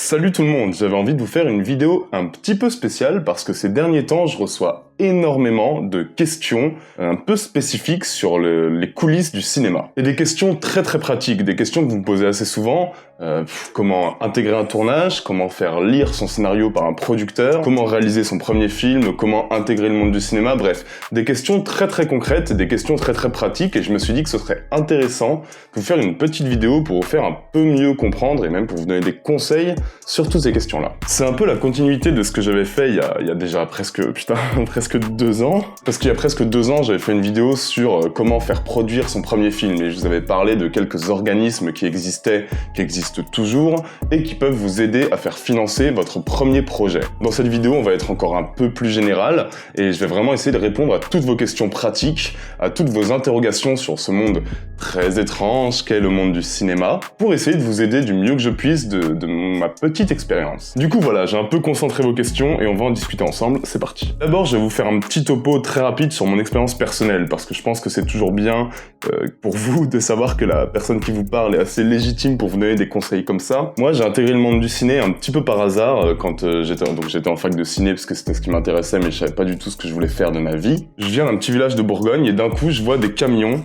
Salut tout le monde, j'avais envie de vous faire une vidéo un petit peu spéciale parce que ces derniers temps je reçois énormément de questions un peu spécifiques sur les coulisses du cinéma. Et des questions très pratiques, des questions que vous me posez assez souvent, comment intégrer un tournage, comment faire lire son scénario par un producteur, comment réaliser son premier film, comment intégrer le monde du cinéma, bref, des questions très concrètes, des questions très pratiques, et je me suis dit que ce serait intéressant de vous faire une petite vidéo pour vous faire un peu mieux comprendre et même pour vous donner des conseils sur toutes ces questions-là. C'est un peu la continuité de ce que j'avais fait il y a déjà presque 2 ans. Parce qu'il y a presque 2 ans, j'avais fait une vidéo sur comment faire produire son premier film et je vous avais parlé de quelques organismes qui existent toujours et qui peuvent vous aider à faire financer votre premier projet. Dans cette vidéo, on va être encore un peu plus général et je vais vraiment essayer de répondre à toutes vos questions pratiques, à toutes vos interrogations sur ce monde très étrange qu'est le monde du cinéma, pour essayer de vous aider du mieux que je puisse de ma petite expérience. Du coup voilà, j'ai un peu concentré vos questions et on va en discuter ensemble, c'est parti. D'abord, je vais vous faire un petit topo très rapide sur mon expérience personnelle, parce que je pense que c'est toujours bien pour vous de savoir que la personne qui vous parle est assez légitime pour vous donner des conseils comme ça. Moi, j'ai intégré le monde du ciné un petit peu par hasard quand j'étais en fac de ciné parce que c'était ce qui m'intéressait, mais je savais pas du tout ce que je voulais faire de ma vie. Je viens d'un petit village de Bourgogne et d'un coup, je vois des camions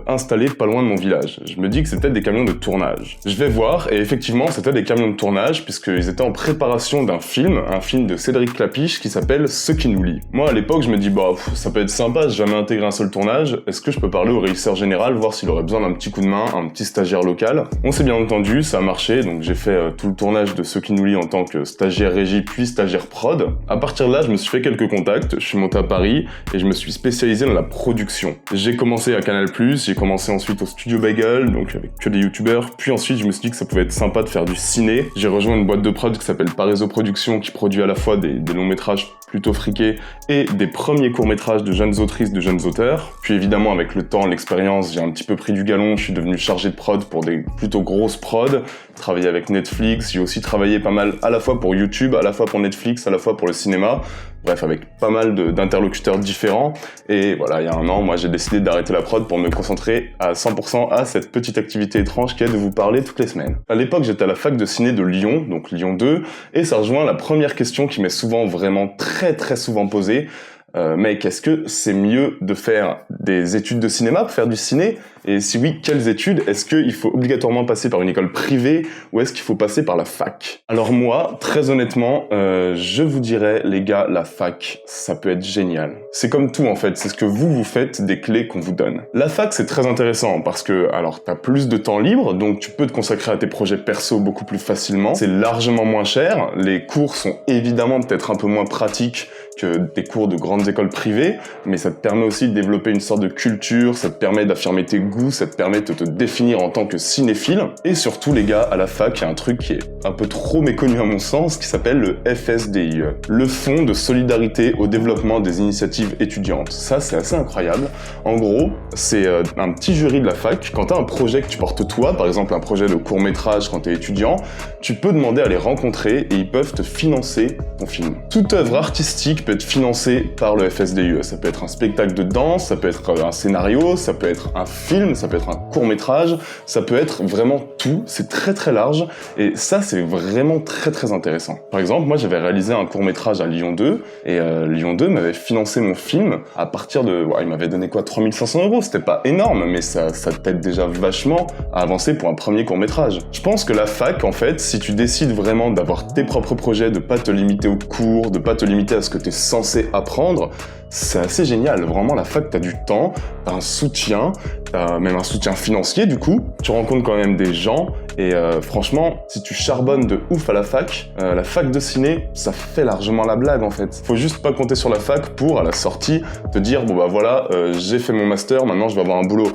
installés pas loin de mon village. Je me dis que c'est peut-être des camions de tournage. Je vais voir et effectivement, c'était des camions de tournage puisqu'ils étaient en préparation d'un film, un film de Cédric Klapisch qui s'appelle Ce qui nous lie. Moi, à l'époque, je me dis, ça peut être sympa, j'ai jamais intégré un seul tournage, est-ce que je peux parler au régisseur général, voir s'il aurait besoin d'un petit coup de main, un petit stagiaire local? On s'est bien entendu, ça a marché, donc j'ai fait tout le tournage de Ce qui nous lie en tant que stagiaire régie puis stagiaire prod. À partir de là, je me suis fait quelques contacts, je suis monté à Paris et je me suis spécialisé dans la production. J'ai commencé à Canal+, j'ai commencé ensuite au Studio Bagel, donc avec que des youtubeurs, puis ensuite je me suis dit que ça pouvait être sympa de faire du ciné. J'ai rejoint une boîte de prod qui s'appelle Paraiso Productions qui produit à la fois des longs métrages plutôt friqués et des premiers courts-métrages de jeunes autrices, de jeunes auteurs. Puis évidemment, avec le temps, l'expérience, j'ai un petit peu pris du galon, je suis devenu chargé de prod pour des plutôt grosses prods, travaillé avec Netflix, j'ai aussi travaillé pas mal à la fois pour YouTube, à la fois pour Netflix, à la fois pour le cinéma, bref, avec pas mal d'interlocuteurs différents. Et voilà, il y a un an, moi j'ai décidé d'arrêter la prod pour me concentrer à 100% à cette petite activité étrange qui est de vous parler toutes les semaines. À l'époque, j'étais à la fac de ciné de Lyon, donc Lyon 2, et ça rejoint la première question qui m'est souvent vraiment très souvent posée. Mec, est-ce que c'est mieux de faire des études de cinéma pour faire du ciné? Et si oui, quelles études? Est-ce qu'il faut obligatoirement passer par une école privée ou est-ce qu'il faut passer par la fac? Alors moi, très honnêtement, je vous dirais, les gars, la fac, ça peut être génial. C'est comme tout en fait, c'est ce que vous faites des clés qu'on vous donne. La fac, c'est très intéressant parce que, alors, t'as plus de temps libre, donc tu peux te consacrer à tes projets perso beaucoup plus facilement. C'est largement moins cher, les cours sont évidemment peut-être un peu moins pratiques que des cours de grandes écoles privées, mais ça te permet aussi de développer une sorte de culture, ça te permet d'affirmer tes goûts, ça te permet de te définir en tant que cinéphile. Et surtout, les gars, à la fac, il y a un truc qui est un peu trop méconnu à mon sens, qui s'appelle le FSDIE, le Fonds de solidarité au développement des initiatives étudiantes. Ça, c'est assez incroyable. En gros, c'est un petit jury de la fac. Quand t'as un projet que tu portes toi, par exemple un projet de court-métrage quand t'es étudiant, tu peux demander à les rencontrer et ils peuvent te financer ton film. Toute œuvre artistique peut être financée par le FSDIE. Ça peut être un spectacle de danse, ça peut être un scénario, ça peut être un film, ça peut être un court-métrage, ça peut être vraiment tout. C'est très large et ça, c'est vraiment très intéressant. Par exemple, moi, j'avais réalisé un court-métrage à Lyon 2 et Lyon 2 m'avait financé mon film à partir de... il m'avait donné quoi, 3500 €. C'était pas énorme, mais ça t'aide déjà vachement à avancer pour un premier court-métrage. Je pense que la fac, en fait, si tu décides vraiment d'avoir tes propres projets, de pas te limiter aux cours, de pas te limiter à ce que t'es censé apprendre, c'est assez génial. Vraiment, la fac, t'as du temps, t'as un soutien, t'as même un soutien financier du coup. Tu rencontres quand même des gens et franchement, si tu charbonnes de ouf à la fac de ciné, ça fait largement la blague en fait. Faut juste pas compter sur la fac pour, à la sortie, te dire bon bah voilà, j'ai fait mon master, maintenant je vais avoir un boulot.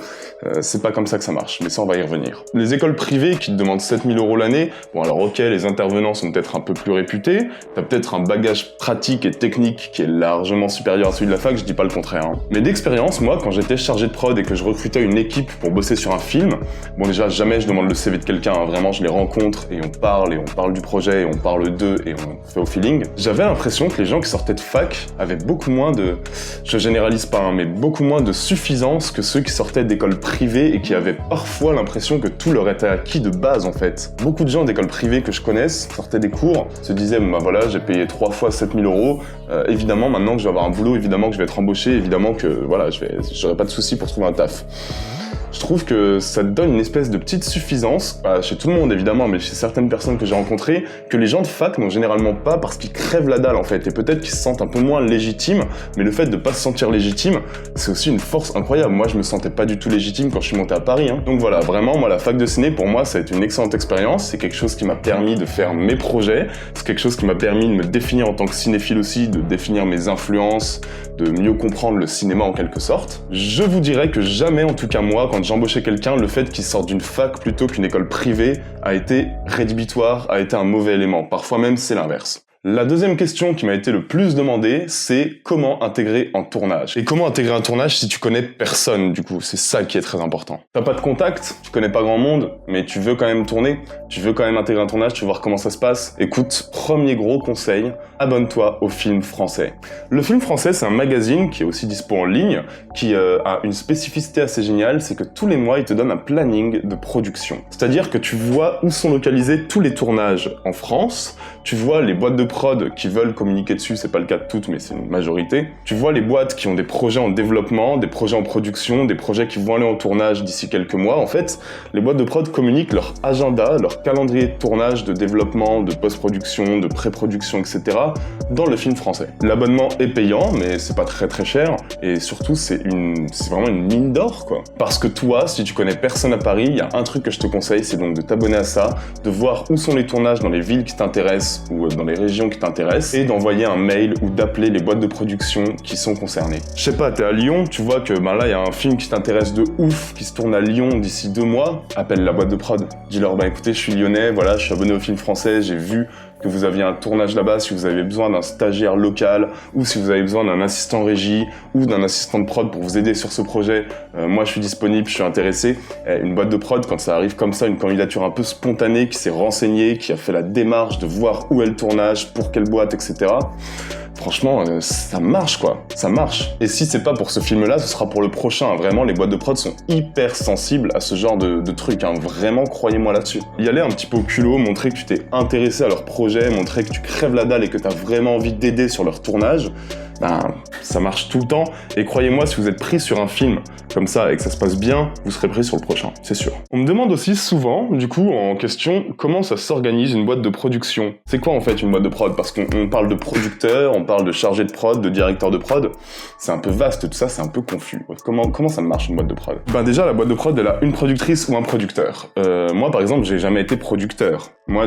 C'est pas comme ça que ça marche, mais ça on va y revenir. Les écoles privées qui te demandent 7000 € l'année, bon alors ok, les intervenants sont peut-être un peu plus réputés, t'as peut-être un bagage pratique et technique qui est largement supérieur à celui de la fac, je dis pas le contraire. Mais d'expérience, moi, quand j'étais chargé de prod et que je recrutais une équipe pour bosser sur un film, bon déjà, jamais je demande le CV de quelqu'un, vraiment, je les rencontre et on parle du projet et on parle d'eux et on fait au feeling. J'avais l'impression que les gens qui sortaient de fac avaient beaucoup moins de, je généralise pas, mais beaucoup moins de suffisance que ceux qui sortaient d'écoles privées et qui avaient parfois l'impression que tout leur était acquis de base en fait. Beaucoup de gens d'écoles privées que je connaisse sortaient des cours, se disaient bah voilà, j'ai payé 3 fois 7 000 €, évidemment maintenant que je vais avoir un boulot, évidemment que je vais être embauché, évidemment que voilà, j'aurai pas de soucis pour trouver un taf. Je trouve que ça te donne une espèce de petite suffisance, chez tout le monde évidemment, mais chez certaines personnes que j'ai rencontrées, que les gens de fac n'ont généralement pas parce qu'ils crèvent la dalle en fait, et peut-être qu'ils se sentent un peu moins légitimes, mais le fait de pas se sentir légitime, c'est aussi une force incroyable. Moi je me sentais pas du tout légitime quand je suis monté à Paris, Donc voilà, vraiment, moi la fac de ciné, pour moi ça a été une excellente expérience, c'est quelque chose qui m'a permis de faire mes projets, c'est quelque chose qui m'a permis de me définir en tant que cinéphile aussi, de définir mes influences, de mieux comprendre le cinéma en quelque sorte. Je vous dirais que jamais, en tout cas moi, quand j'embauchais quelqu'un, le fait qu'il sorte d'une fac plutôt qu'une école privée a été rédhibitoire, a été un mauvais élément. Parfois même, c'est l'inverse. La deuxième question qui m'a été le plus demandée, c'est comment intégrer un tournage. Et comment intégrer un tournage si tu connais personne, du coup, c'est ça qui est très important. T'as pas de contact, tu connais pas grand monde, mais tu veux quand même tourner, tu veux quand même intégrer un tournage, tu veux voir comment ça se passe. Écoute, premier gros conseil, abonne-toi au Film Français. Le Film Français, c'est un magazine qui est aussi dispo en ligne, qui a une spécificité assez géniale, c'est que tous les mois, il te donne un planning de production. C'est-à-dire que tu vois où sont localisés tous les tournages en France, tu vois les boîtes de prod qui veulent communiquer dessus, c'est pas le cas de toutes, mais c'est une majorité. Tu vois les boîtes qui ont des projets en développement, des projets en production, des projets qui vont aller en tournage d'ici quelques mois. En fait, les boîtes de prod communiquent leur agenda, leur calendrier de tournage, de développement, de post-production, de pré-production, etc. dans le Film Français. L'abonnement est payant, mais c'est pas très très cher, et surtout c'est vraiment une mine d'or, quoi. Parce que toi, si tu connais personne à Paris, il y a un truc que je te conseille, c'est donc de t'abonner à ça, de voir où sont les tournages dans les villes qui t'intéressent, ou dans les régions qui t'intéressent, et d'envoyer un mail ou d'appeler les boîtes de production qui sont concernées. Je sais pas, t'es à Lyon, tu vois que là il y a un film qui t'intéresse de ouf, qui se tourne à Lyon d'ici 2 mois, appelle la boîte de prod. Dis-leur écoutez, je suis lyonnais, voilà, je suis abonné au Film Français, j'ai vu que vous aviez un tournage là-bas, si vous avez besoin d'un stagiaire local, ou si vous avez besoin d'un assistant régie, ou d'un assistant de prod pour vous aider sur ce projet, moi je suis disponible, je suis intéressé. Une boîte de prod, quand ça arrive comme ça, une candidature un peu spontanée, qui s'est renseignée, qui a fait la démarche de voir où est le tournage, pour quelle boîte, etc. Franchement, ça marche quoi, ça marche. Et si c'est pas pour ce film-là, ce sera pour le prochain. Vraiment, les boîtes de prod sont hyper sensibles à ce genre de trucs, Vraiment, croyez-moi là-dessus. Y aller un petit peu au culot, montrer que tu t'es intéressé à leur projet, montrer que tu crèves la dalle et que t'as vraiment envie d'aider sur leur tournage, ça marche tout le temps. Et croyez-moi, si vous êtes pris sur un film comme ça et que ça se passe bien, vous serez pris sur le prochain, c'est sûr. On me demande aussi souvent, du coup, en question, comment ça s'organise une boîte de production. C'est quoi en fait une boîte de prod? Parce qu'on parle de producteur, on parle de chargé de prod, de directeur de prod. C'est un peu vaste, tout ça, c'est un peu confus. Comment ça marche une boîte de prod? Déjà, la boîte de prod, elle a une productrice ou un producteur. Moi, par exemple, j'ai jamais été producteur. Moi,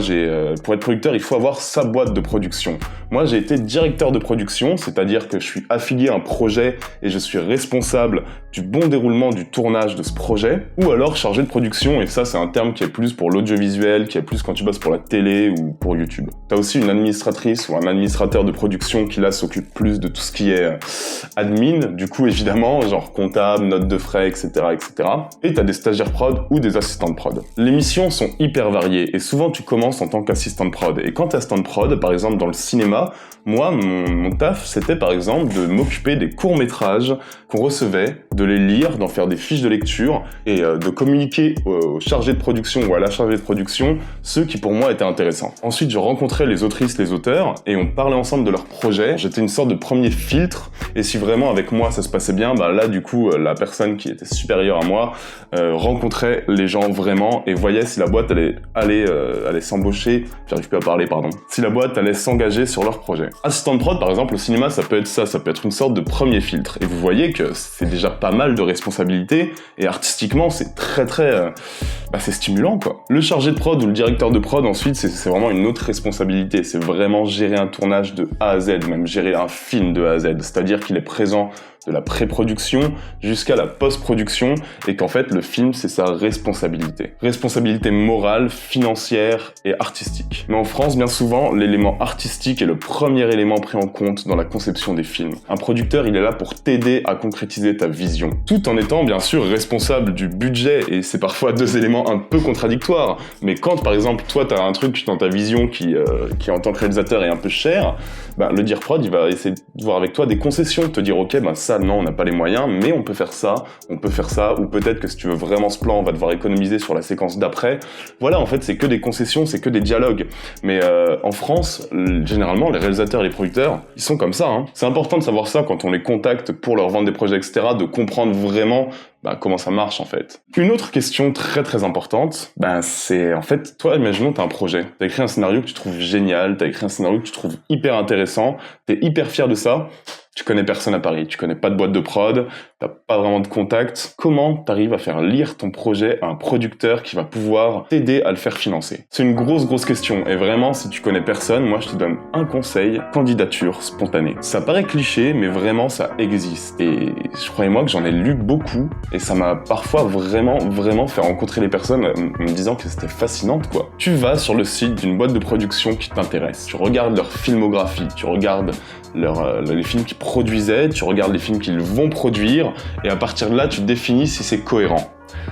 pour être producteur, il faut avoir sa boîte de production. Moi, j'ai été directeur de production, c'est-à-dire que je suis affilié à un projet et je suis responsable du bon déroulement du tournage de ce projet, ou alors chargé de production, et ça c'est un terme qui est plus pour l'audiovisuel, qui est plus quand tu bosses pour la télé ou pour YouTube. T'as aussi une administratrice ou un administrateur de production qui là s'occupe plus de tout ce qui est admin, du coup évidemment, genre comptable, notes de frais, etc. etc. Et t'as des stagiaires prod ou des assistants de prod. Les missions sont hyper variées, et souvent tu commences en tant qu'assistant de prod, et quand t'es assistant de prod, par exemple dans le cinéma, moi mon taf c'était par exemple de m'occuper des courts-métrages qu'on recevait, de les lire, d'en faire des fiches de lecture et de communiquer aux chargés de production ou à la chargée de production ceux qui pour moi étaient intéressants. Ensuite, je rencontrais les autrices, les auteurs et on parlait ensemble de leurs projets. J'étais une sorte de premier filtre et si vraiment avec moi ça se passait bien, là du coup la personne qui était supérieure à moi rencontrait les gens vraiment et voyait si la boîte allait s'embaucher, j'arrive plus à parler, pardon, si la boîte allait s'engager sur leur projet. Assistant de prod par exemple au cinéma ça peut être ça peut être une sorte de premier filtre et vous voyez que c'est déjà pas mal de responsabilités et artistiquement c'est très c'est stimulant quoi. Le chargé de prod ou le directeur de prod ensuite c'est vraiment une autre responsabilité, c'est vraiment gérer un tournage de A à Z, même gérer un film de A à Z, c'est-à-dire qu'il est présent de la pré-production jusqu'à la post-production, et qu'en fait le film c'est sa responsabilité. Responsabilité morale, financière et artistique. Mais en France, bien souvent, l'élément artistique est le premier élément pris en compte dans la conception des films. Un producteur, il est là pour t'aider à concrétiser ta vision, tout en étant bien sûr responsable du budget, et c'est parfois deux éléments un peu contradictoires. Mais quand par exemple toi t'as un truc dans ta vision qui en tant que réalisateur est un peu cher, le dire prod il va essayer de voir avec toi des concessions, te dire ok ça non on n'a pas les moyens, mais on peut faire ça, ou peut-être que si tu veux vraiment ce plan on va devoir économiser sur la séquence d'après. Voilà, en fait c'est que des concessions, c'est que des dialogues. Mais en France, généralement les réalisateurs et les producteurs, ils sont comme ça, hein. C'est important de savoir ça quand on les contacte pour leur vendre des projets, etc., de comprendre vraiment comment ça marche en fait. Une autre question très très importante, c'est en fait, toi imaginons t'as un projet, t'as écrit un scénario que tu trouves génial, t'as écrit un scénario que tu trouves hyper intéressant, t'es hyper fier de ça, tu connais personne à Paris, tu connais pas de boîte de prod, t'as pas vraiment de contact. Comment t'arrives à faire lire ton projet à un producteur qui va pouvoir t'aider à le faire financer? C'est une grosse question, et vraiment si tu connais personne, moi je te donne un conseil: candidature spontanée. Ça paraît cliché, mais vraiment ça existe, et croyez-moi que j'en ai lu beaucoup, et ça m'a parfois vraiment fait rencontrer les personnes en me disant que c'était fascinant quoi. Tu vas sur le site d'une boîte de production qui t'intéresse, tu regardes leur filmographie, tu regardes les films qu'ils produisaient, tu regardes les films qu'ils vont produire, et à partir de là tu définis si c'est cohérent.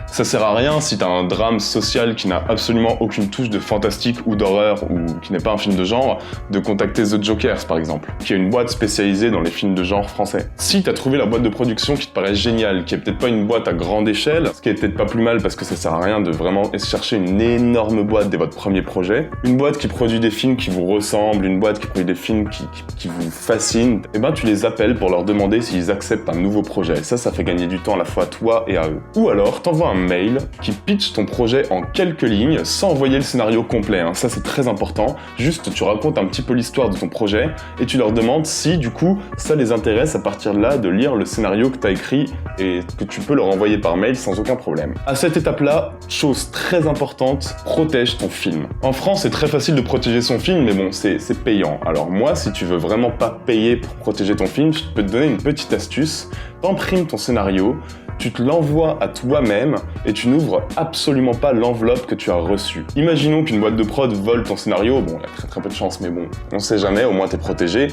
Ça sert à rien si t'as un drame social qui n'a absolument aucune touche de fantastique ou d'horreur, ou qui n'est pas un film de genre, de contacter The Jokers par exemple, qui est une boîte spécialisée dans les films de genre français. Si t'as trouvé la boîte de production qui te paraît géniale, qui est peut-être pas une boîte à grande échelle, ce qui est peut-être pas plus mal parce que ça sert à rien de vraiment chercher une énorme boîte dès votre premier projet, une boîte qui produit des films qui vous ressemblent, une boîte qui produit des films qui vous fascinent, tu les appelles pour leur demander s'ils acceptent un nouveau projet. Ça fait gagner du temps à la fois à toi et à eux. Ou alors t'envoies un mail qui pitch ton projet en quelques lignes sans envoyer le scénario complet, hein. Ça c'est très important. Juste tu racontes un petit peu l'histoire de ton projet et tu leur demandes si du coup ça les intéresse à partir de là de lire le scénario que tu as écrit et que tu peux leur envoyer par mail sans aucun problème. À cette étape-là, chose très importante, protège ton film. En France c'est très facile de protéger son film, mais bon c'est payant. Alors moi, si tu veux vraiment pas payer pour protéger ton film, je peux te donner une petite astuce. T'imprimes ton scénario, tu te l'envoies à toi-même et tu n'ouvres absolument pas l'enveloppe que tu as reçue. Imaginons qu'une boîte de prod vole ton scénario, bon, il y a très peu de chance, mais bon, on sait jamais, au moins t'es protégé,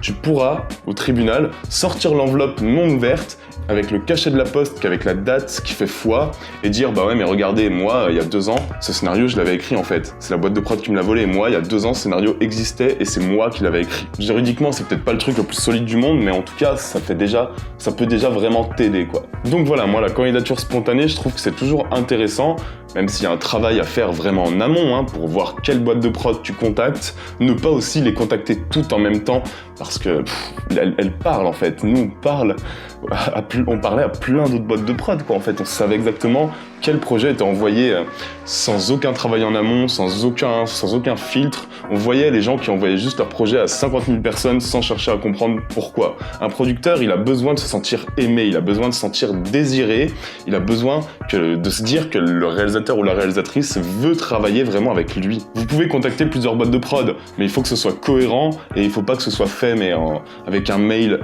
tu pourras, au tribunal, sortir l'enveloppe non ouverte avec le cachet de la poste qu'avec la date qui fait foi et dire ouais mais regardez, moi il y a 2 ans ce scénario je l'avais écrit en fait, c'est la boîte de prod qui me l'a volé, et moi il y a 2 ans ce scénario existait et c'est moi qui l'avais écrit. Juridiquement c'est peut-être pas le truc le plus solide du monde, mais en tout cas ça peut déjà vraiment t'aider quoi. Donc voilà, moi la candidature spontanée je trouve que c'est toujours intéressant, même s'il y a un travail à faire vraiment en amont pour voir quelle boîte de prod tu contactes, ne pas aussi les contacter toutes en même temps parce que elles parlent en fait. Nous on parlait à plein d'autres boîtes de prod quoi. En fait on savait exactement quel projet était envoyé sans aucun travail en amont, sans aucun filtre. On voyait les gens qui envoyaient juste leur projet à 50 000 personnes sans chercher à comprendre pourquoi. Un producteur, il a besoin de se sentir aimé, il a besoin de se sentir désiré, il a besoin de se dire que le réalisateur ou la réalisatrice veut travailler vraiment avec lui. Vous pouvez contacter plusieurs boîtes de prod, mais il faut que ce soit cohérent et il faut pas que ce soit fait avec un mail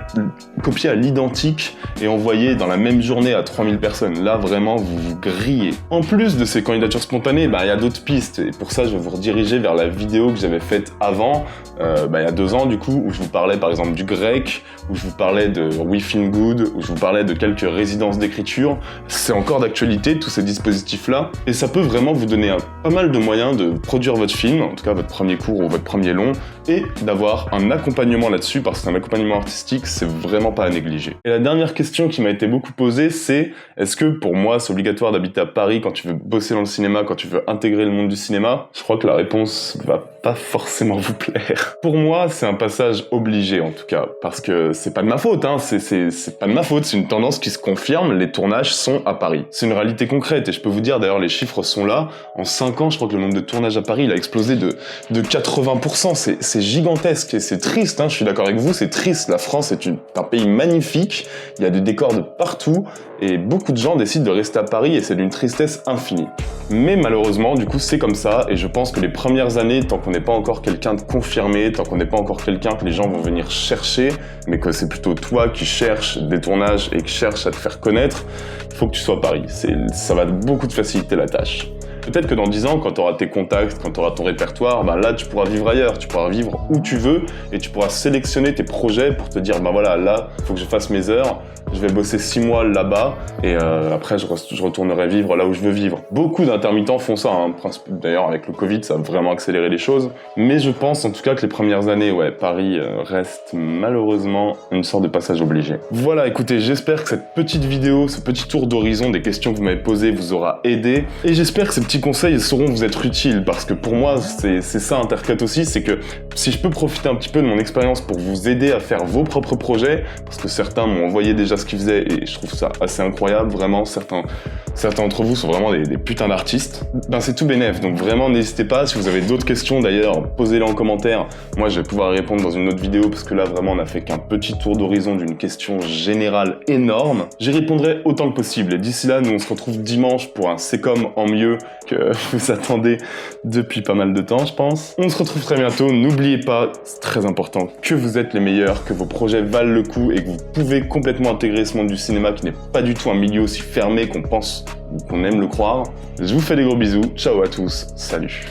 copié à l'identique et envoyé dans la même journée à 3000 personnes. Là, vraiment, vous vous grillez. En plus de ces candidatures spontanées, il y a d'autres pistes. Et pour ça, je vais vous rediriger vers la vidéo que j'avais faite avant, il y a 2 ans, du coup, où je vous parlais, par exemple, du grec, où je vous parlais de We Feel Good, où je vous parlais de quelques résidences d'écriture. C'est encore d'actualité, tous ces dispositifs-là. Et ça peut vraiment vous donner pas mal de moyens de produire votre film, en tout cas votre premier court ou votre premier long, et d'avoir un accompagnement là-dessus, parce qu'un accompagnement artistique, c'est vraiment pas à négliger. Et la dernière question qui m'a été beaucoup posée, c'est est-ce que pour moi, c'est obligatoire d'habiter à Paris quand tu veux bosser dans le cinéma, quand tu veux intégrer le monde du cinéma? Je crois que la réponse va pas forcément vous plaire. Pour moi, c'est un passage obligé en tout cas, parce que c'est pas de ma faute, c'est pas de ma faute, c'est une tendance qui se confirme, les tournages sont à Paris. C'est une réalité concrète et je peux vous dire, d'ailleurs les chiffres sont là, en 5 ans, je crois que le nombre de tournages à Paris, il a explosé de 80%, c'est gigantesque et c'est triste, je suis d'accord avec vous, c'est triste. La France est un pays magnifique, il y a des décors de partout et beaucoup de gens décident de rester à Paris et c'est d'une tristesse infinie. Mais malheureusement, du coup, c'est comme ça, et je pense que les premières années, tant qu'on n'est pas encore quelqu'un de confirmé, tant qu'on n'est pas encore quelqu'un que les gens vont venir chercher, mais que c'est plutôt toi qui cherches des tournages et qui cherches à te faire connaître, il faut que tu sois à Paris. Ça va beaucoup te faciliter la tâche. Peut-être que dans 10 ans, quand tu auras tes contacts, quand tu auras ton répertoire, là tu pourras vivre ailleurs, tu pourras vivre où tu veux et tu pourras sélectionner tes projets pour te dire voilà, là, il faut que je fasse mes heures, je vais bosser 6 mois là-bas et après je retournerai vivre là où je veux vivre. Beaucoup d'intermittents font ça, hein. D'ailleurs avec le Covid, ça a vraiment accéléré les choses. Mais je pense en tout cas que les premières années, Paris reste malheureusement une sorte de passage obligé. Voilà, écoutez, j'espère que cette petite vidéo, ce petit tour d'horizon des questions que vous m'avez posées vous aura aidé. Et j'espère que ces petits conseils sauront vous être utiles, parce que pour moi, c'est ça Intercut aussi, c'est que si je peux profiter un petit peu de mon expérience pour vous aider à faire vos propres projets, parce que certains m'ont envoyé déjà ce qu'ils faisaient et je trouve ça assez incroyable, vraiment, certains d'entre vous sont vraiment des putains d'artistes, c'est tout bénef, donc vraiment n'hésitez pas, si vous avez d'autres questions d'ailleurs, posez-les en commentaire, moi je vais pouvoir répondre dans une autre vidéo, parce que là vraiment on a fait qu'un petit tour d'horizon d'une question générale énorme, j'y répondrai autant que possible, et d'ici là, nous on se retrouve dimanche pour un C'est comme en mieux que vous attendez depuis pas mal de temps, je pense. On se retrouve très bientôt, n'oubliez pas, c'est très important, que vous êtes les meilleurs, que vos projets valent le coup et que vous pouvez complètement intégrer ce monde du cinéma qui n'est pas du tout un milieu aussi fermé qu'on pense ou qu'on aime le croire. Je vous fais des gros bisous, ciao à tous, salut.